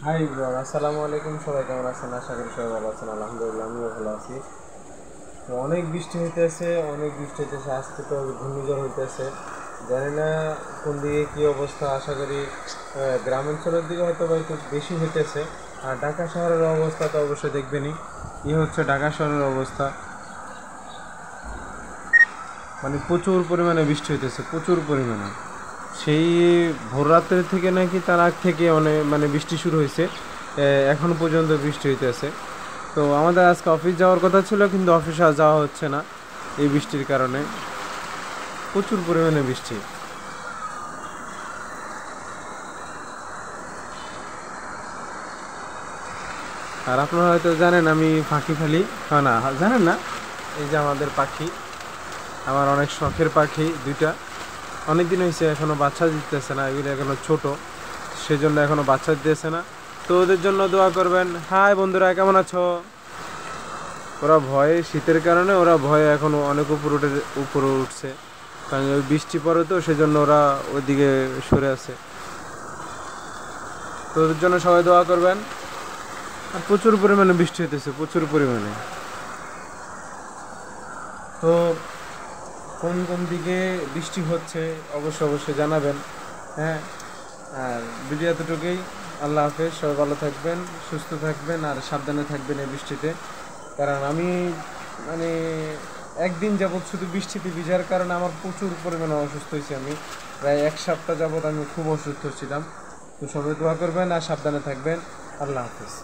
High ব্রন, আসসালামু আলাইকুম। সবাই কেমন আছেন? আশা করি সবাই ভালো আছেন। আলহামদুলিল্লাহ, আমিও ভালো আছি। তো অনেক বৃষ্টি হইতেছে, অনেক বৃষ্টি হইতেছে। আজকে তো ঘূর্ণিঝড় হইতেছে। জানি না কোন দিকে কী অবস্থা। আশা করি গ্রামাঞ্চলের দিকে হয়তো বা একটু বেশি হইতেছে। আর ঢাকা শহরের অবস্থা তো অবশ্যই দেখবেনই। হচ্ছে ঢাকা শহরের অবস্থা, মানে প্রচুর পরিমাণে বৃষ্টি হইতেছে, প্রচুর পরিমাণে। সেই ভোর রাত্রের থেকে নাকি তার আগ থেকে অনেক মানে বৃষ্টি শুরু হয়েছে, এখনো পর্যন্ত বৃষ্টি হইতেছে। তো আমাদের আজকে অফিস যাওয়ার কথা ছিল, কিন্তু অফিসে আর যাওয়া হচ্ছে না এই বৃষ্টির কারণে। প্রচুর পরিমাণে বৃষ্টি। আর আপনারা হয়তো জানেন আমি পাখি ফেলি, হ্যাঁ না জানেন না, এই যে আমাদের পাখি, আমার অনেক শখের পাখি দুইটা। অনেক দিন হয়েছে, এখনও বাচ্চা দিতেছে না, এগুলো এখনও ছোট, সেজন্য এখনও বাচ্চা দিতেছে না। তো ওদের জন্য দোয়া করবেন। হাই বন্ধুরা, কেমন আছো? ওরা ভয়ে, শীতের কারণে ওরা ভয়ে এখনও অনেক উপরে উঠছে, কারণ ওই বৃষ্টি পড়ে তো সেজন্য ওরা ওইদিকে সরে আছে। তো ওদের জন্য সবাই দোয়া করবেন। আর প্রচুর পরিমাণে বৃষ্টি হইতেছে, প্রচুর পরিমাণে। তো কোন কোন দিকে বৃষ্টি হচ্ছে অবশ্যই জানাবেন। হ্যাঁ, আর ভিডিও এতটুকুই। আল্লাহ হাফেজ, সবাই ভালো থাকবেন, সুস্থ থাকবেন আর সাবধানে থাকবেন এই বৃষ্টিতে। কারণ আমি মানে একদিন যাবৎ শুধু বৃষ্টিতে ভিজার কারণে আমার প্রচুর পরিমাণে অসুস্থ হয়েছি। আমি প্রায় এক সপ্তাহ যাবৎ আমি খুব অসুস্থ ছিলাম। তো সবাই দোয়া করবেন আর সাবধানে থাকবেন। আল্লাহ হাফেজ।